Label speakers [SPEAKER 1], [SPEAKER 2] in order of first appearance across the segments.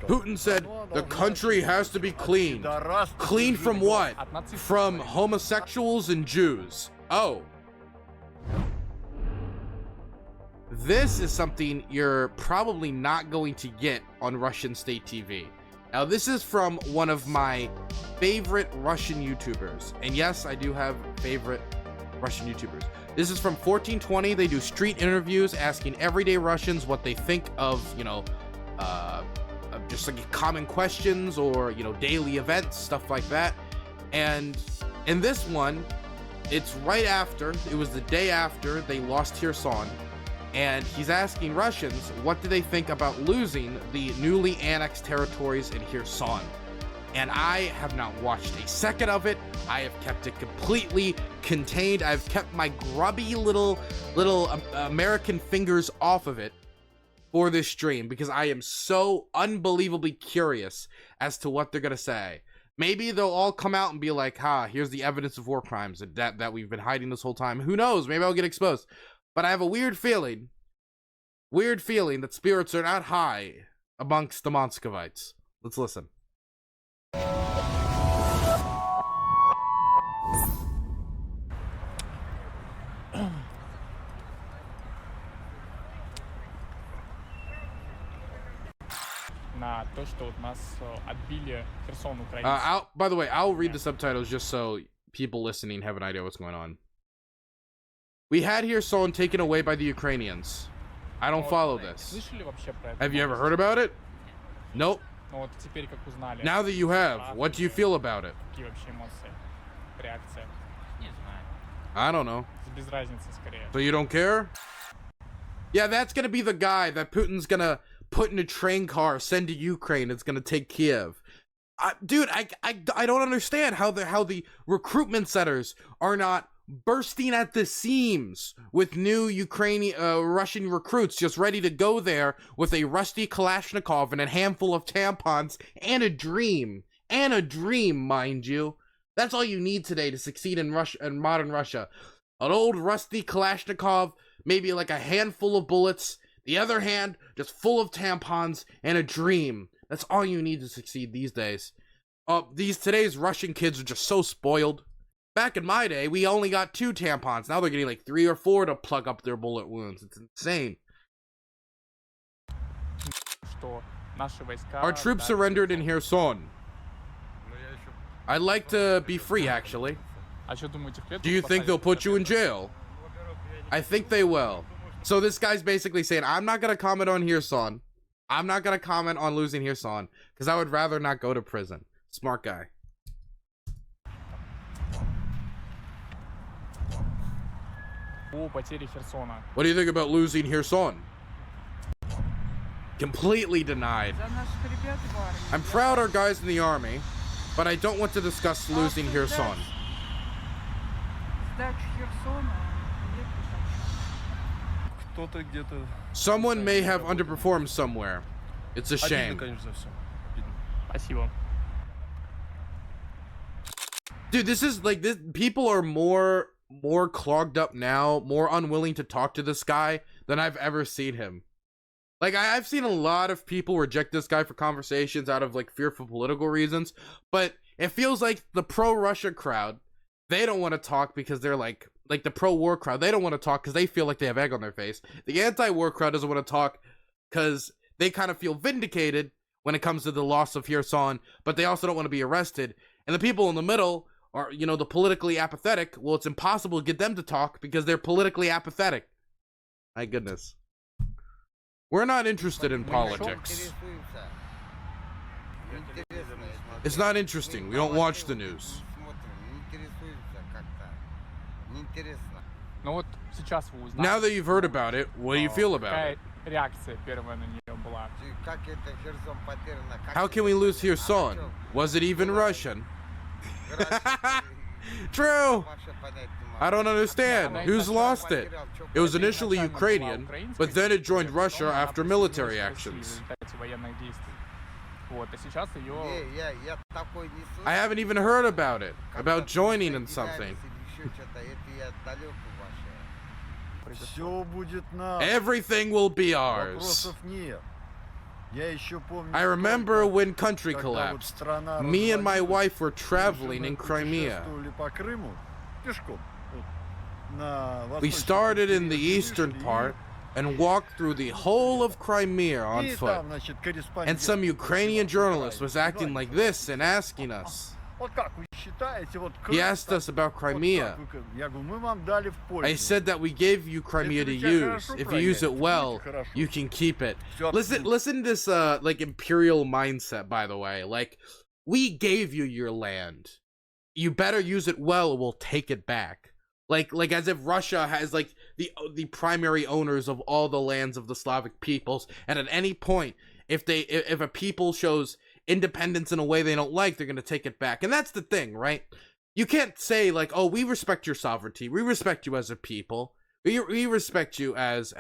[SPEAKER 1] Putin said the country has to be cleaned. Clean from what? From homosexuals and Jews. Oh. This is something you're probably not going to get on Russian state TV. Now, this is from one of my favorite Russian YouTubers. And yes, I do have favorite Russian YouTubers. This is from 1420. They do street interviews asking everyday Russians what they think of, you know, just like common questions or, you know, daily events, stuff like that. And in this one, it's right after, it was the day after they lost Kherson. And he's asking Russians, what do they think about losing the newly annexed territories in Kherson? And I have not watched a second of it. I have kept it completely contained. I've kept my grubby little American fingers off of it for this stream because I am so unbelievably curious as to what they're gonna say. Maybe they'll all come out and be like, here's the evidence of war crimes that we've been hiding this whole time. Who knows? Maybe I'll get exposed. But I have a weird feeling that spirits are not high amongst the Moscovites. Let's listen. By the way, I'll read the subtitles just so people listening have an idea what's going on. We had Kherson taken away by the Ukrainians. I don't follow this. Have you ever heard about it? Nope. Now that you have, what do you feel about it? I don't know. So you don't care? Yeah, that's gonna be the guy that Putin's gonna put in a train car, send to Ukraine. It's gonna take Kiev. Dude, I don't understand how the recruitment centers are not bursting at the seams with new Russian recruits just ready to go there with a rusty Kalashnikov and a handful of tampons and a dream, mind you. That's all you need today to succeed in modern Russia. An old rusty Kalashnikov, maybe like a handful of bullets, the other hand just full of tampons and a dream. That's all you need to succeed these days. Today's Russian kids are just so spoiled. Back in my day, we only got 2 tampons. Now they're getting like 3 or 4 to plug up their bullet wounds. It's insane. Our troops surrendered in Kherson. I'd like to be free, actually. Do you think they'll put you in jail? I think they will. So this guy's basically saying, I'm not going to comment on Kherson. I'm not going to comment on losing Kherson because I would rather not go to prison. Smart guy. What do you think about losing Kherson? Completely denied. I'm proud our guys in the army, but I don't want to discuss losing Kherson. Someone may have underperformed somewhere. It's a shame. Dude, this is like this. People are more clogged up now, more unwilling to talk to this guy than I've ever seen him. Like I've seen a lot of people reject this guy for conversations out of like fearful political reasons, but it feels like the pro-Russia crowd, they don't want to talk because they're like the pro-war crowd, they don't want to talk because they feel like they have egg on their face. The anti-war crowd doesn't want to talk because they kind of feel vindicated when it comes to the loss of Kherson, but they also don't want to be arrested. And the people in the middle are, you know, the politically apathetic. Well, it's impossible to get them to talk because they're politically apathetic. My goodness. We're not interested in politics. It's not interesting. We don't watch the news. Now that you've heard about it, what do you feel about it? How can we lose Kherson? Was it even Russian? True. I don't understand. Who's lost it? It was initially Ukrainian, but then it joined Russia after military actions. I haven't even heard about it, about joining in something. Everything will be ours. I remember when country collapsed. Me and my wife were traveling in Crimea. We started in the eastern part and walked through the whole of Crimea on foot. And some Ukrainian journalist was acting like this and asking us. He asked us about Crimea. I said that we gave you Crimea to use. If you use it well, you can keep it. Listen to this like imperial mindset, by the way. Like, we gave you your land. You better use it well or we'll take it back. Like as if Russia has like the primary owners of all the lands of the Slavic peoples, and at any point if a people shows independence in a way they don't like, they're going to take it back. And that's the thing, right? You can't say like, oh, we respect your sovereignty, we respect you as a people, we respect you as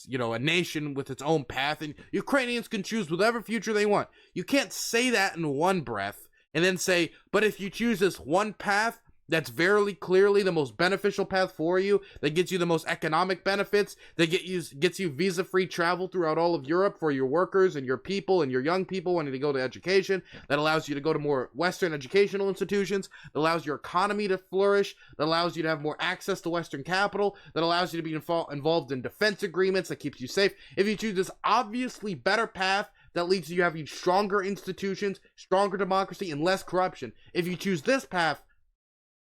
[SPEAKER 1] you know, a nation with its own path, and Ukrainians can choose whatever future they want. You can't say that in one breath and then say, but if you choose this one path that's very clearly the most beneficial path for you, that gets you the most economic benefits, that gets you visa-free travel throughout all of Europe for your workers and your people and your young people wanting to go to education, that allows you to go to more Western educational institutions, that allows your economy to flourish, that allows you to have more access to Western capital, that allows you to be involved in defense agreements, that keeps you safe. If you choose this obviously better path that leads to you having stronger institutions, stronger democracy, and less corruption, if you choose this path,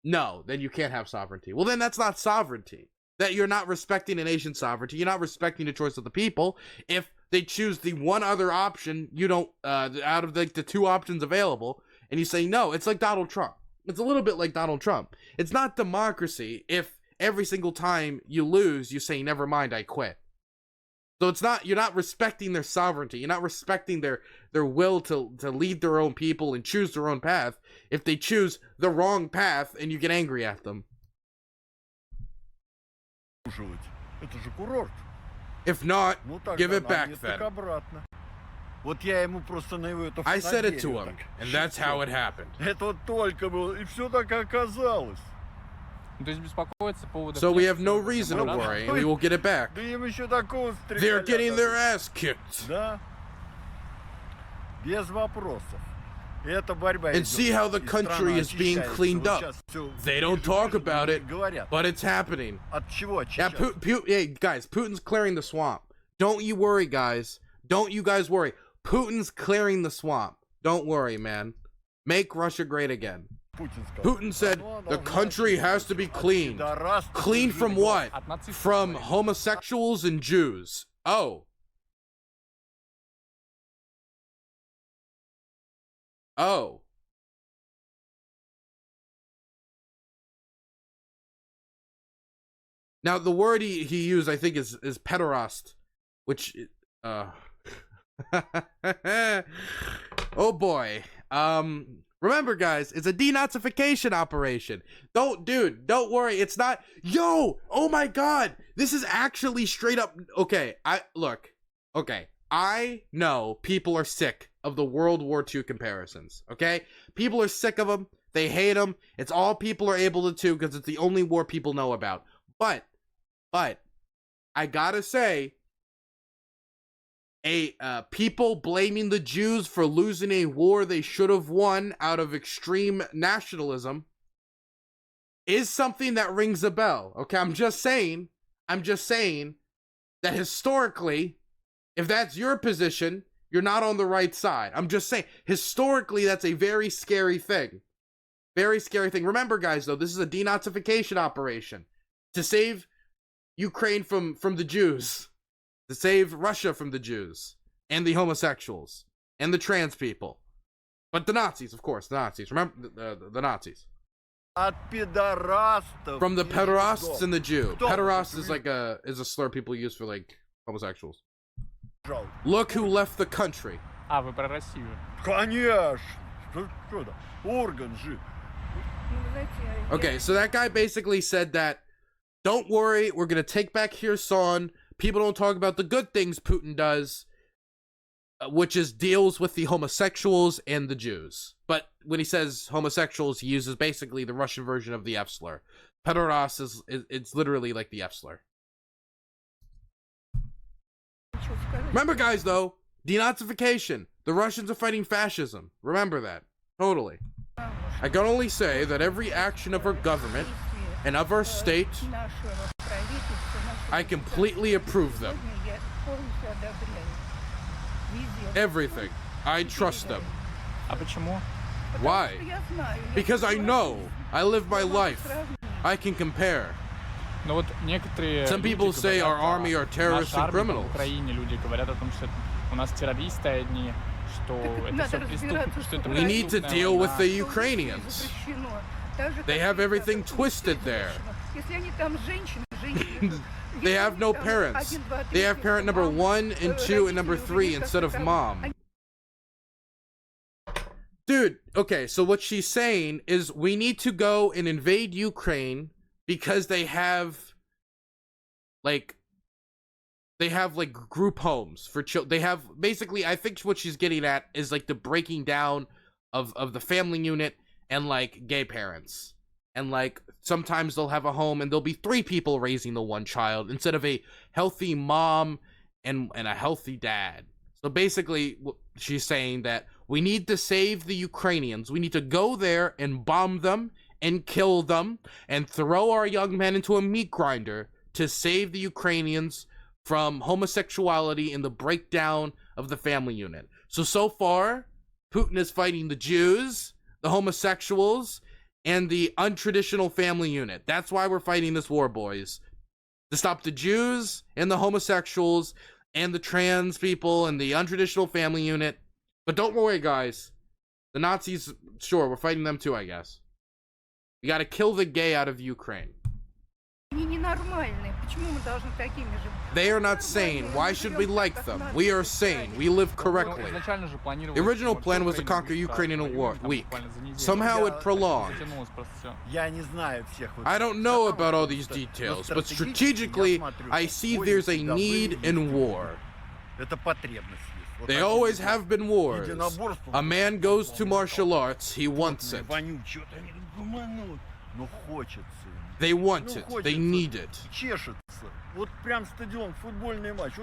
[SPEAKER 1] no, then you can't have sovereignty. Well, then that's not sovereignty. That you're not respecting a nation's sovereignty. You're not respecting the choice of the people. If they choose the one other option, you don't, out of the two options available, and you say no, it's like Donald Trump. It's a little bit like Donald Trump. It's not democracy if every single time you lose, you say, never mind, I quit. So it's not, you're not respecting their sovereignty. You're not respecting their will to lead their own people and choose their own path if they choose the wrong path and you get angry at them. If not, give it back then. I said it to him, and that's how it happened. So we have no reason to worry, and we will get it back. They're getting their ass kicked. And see how the country is being cleaned up. They don't talk about it, but it's happening. Yeah, hey guys, Putin's clearing the swamp. Don't you worry, guys. Don't you guys worry. Putin's clearing the swamp. Don't worry, man. Make Russia great again. Putin said the country has to be cleaned. Cleaned from what? From homosexuals and Jews. Oh. Oh. Now the word he used, I think, is pederast, which oh boy. Remember, guys, it's a denazification operation. Don't worry. It's not. Yo, oh my God, this is actually straight up. Okay, I know people are sick of the World War II comparisons. Okay, people are sick of them. They hate them. It's all people are able to do because it's the only war people know about. But I gotta say, people blaming the Jews for losing a war they should have won out of extreme nationalism is something that rings a bell. Okay, I'm just saying that historically, if that's your position, you're not on the right side. I'm just saying, historically, that's a very scary thing. Very scary thing. Remember, guys, though, this is a denazification operation to save Ukraine from the Jews. To save Russia from the Jews and the homosexuals and the trans people, but the Nazis, of course, the Nazis. Remember the Nazis. From the pederasts and the Jew. Pederast is like a slur people use for like homosexuals. Look who left the country.
[SPEAKER 2] Вы про Россию.
[SPEAKER 3] Конечно. Орган же.
[SPEAKER 1] Okay, so that guy basically said that, don't worry, we're gonna take back Kherson. People don't talk about the good things Putin does, which is deals with the homosexuals and the Jews. But when he says homosexuals, he uses basically the Russian version of the F slur. Pederast it's literally like the F slur. Remember, guys, though, Denazification. The Russians are fighting fascism. Remember that. Totally. I can only say that every action of our government and of our state, I completely approve them. Everything. I trust them.
[SPEAKER 2] А почему?
[SPEAKER 1] Why? Because I know. I live my life. I can compare.
[SPEAKER 2] Ну вот некоторые
[SPEAKER 1] Some people
[SPEAKER 2] люди
[SPEAKER 1] say our
[SPEAKER 2] говорят,
[SPEAKER 1] army are terrorists
[SPEAKER 2] наша
[SPEAKER 1] and
[SPEAKER 2] армия
[SPEAKER 1] criminals.
[SPEAKER 2] в Украине, люди говорят о том, что у нас террористы одни, что это все преступно, что это
[SPEAKER 1] We need to
[SPEAKER 2] преступная
[SPEAKER 1] deal with
[SPEAKER 2] война.
[SPEAKER 1] the Ukrainians. They have everything twisted there. They have no parents. They have parent number 1 and 2 and number 3 instead of mom. Dude, okay, so what she's saying is we need to go and invade Ukraine because they have like group homes for children. They have basically, I think what she's getting at is like the breaking down of the family unit and like gay parents. And like sometimes they'll have a home and there'll be 3 people raising the one child instead of a healthy mom and a healthy dad. So basically she's saying that we need to save the Ukrainians. We need to go there and bomb them and kill them and throw our young men into a meat grinder to save the Ukrainians from homosexuality and the breakdown of the family unit. So far, Putin is fighting the Jews, the homosexuals, and the untraditional family unit. That's why we're fighting this war, boys. To stop the Jews and the homosexuals and the trans people and the untraditional family unit. But don't worry, guys. The Nazis, sure, we're fighting them too, I guess. We gotta kill the gay out of Ukraine. They are not sane. Why should we like them? We are sane. We live correctly. The original plan was to conquer Ukraine in a week. Somehow it prolonged. I don't know about all these details, but strategically, I see there's a need in war. They always have been wars. A man goes to martial arts, he wants it. They want it. They need it.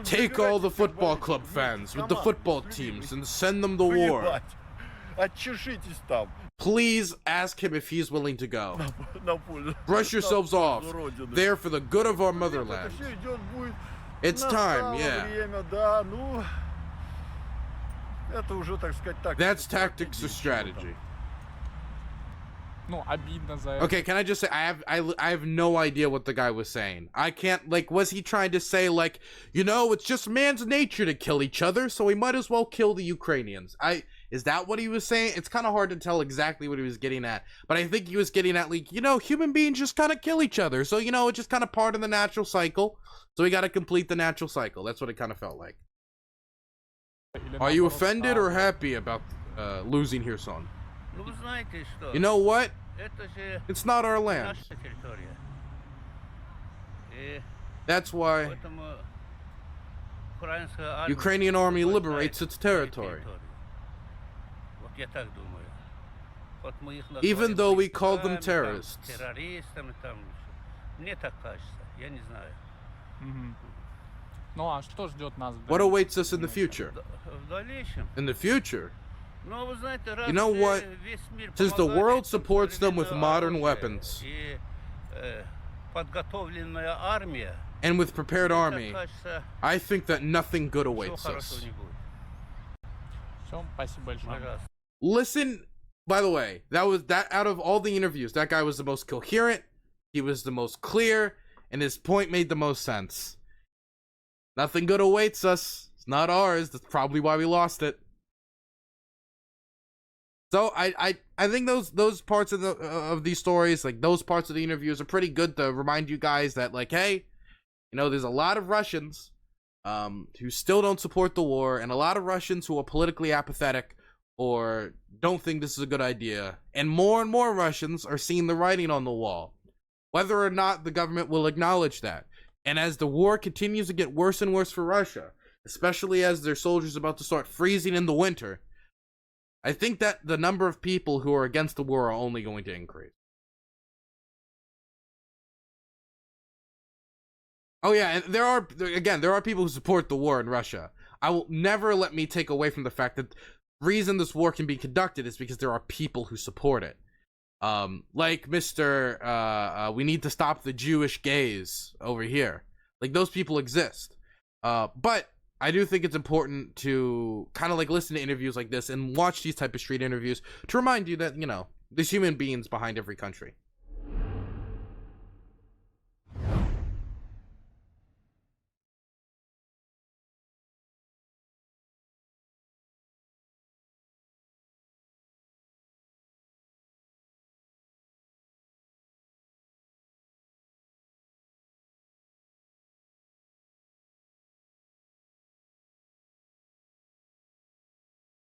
[SPEAKER 1] Take all the football club fans with the football teams and send them to war. Please ask him if he's willing to go. Brush yourselves off. There for the good of our motherland. It's time, yeah. That's tactics or strategy. Okay, can I just say I have no idea what the guy was saying. I can't, like, was he trying to say like, you know, it's just man's nature to kill each other, so we might as well kill the Ukrainians? Is that what he was saying? It's kind of hard to tell exactly what he was getting at, but I think he was getting at like, you know, human beings just kind of kill each other, so you know, it's just kind of part of the natural cycle. So we got to complete the natural cycle. That's what it kind of felt like. Are you offended or happy about losing Kherson? You know what? It's not our land. That's why Ukrainian army liberates its territory. Even though we call them terrorists. What awaits us in the future? In the future? You know what? Since the world supports them with modern weapons and with prepared army, I think that nothing good awaits us. Listen, by the way, that out of all the interviews, that guy was the most coherent, he was the most clear, and his point made the most sense. Nothing good awaits us. It's not ours. That's probably why we lost it. So I think those parts of these stories, like those parts of the interviews, are pretty good to remind you guys that, like, hey, you know, there's a lot of Russians who still don't support the war, and a lot of Russians who are politically apathetic or don't think this is a good idea, and more Russians are seeing the writing on the wall, whether or not the government will acknowledge that. And as the war continues to get worse and worse for Russia, especially as their soldiers are about to start freezing in the winter, I think that the number of people who are against the war are only going to increase. Oh yeah, and there are people who support the war in Russia. I will never let me take away from the fact that the reason this war can be conducted is because there are people who support it. Like Mr. We need to stop the Jewish gays over here. Like, those people exist. But I do think it's important to kind of like listen to interviews like this and watch these type of street interviews to remind you that, you know, there's human beings behind every country.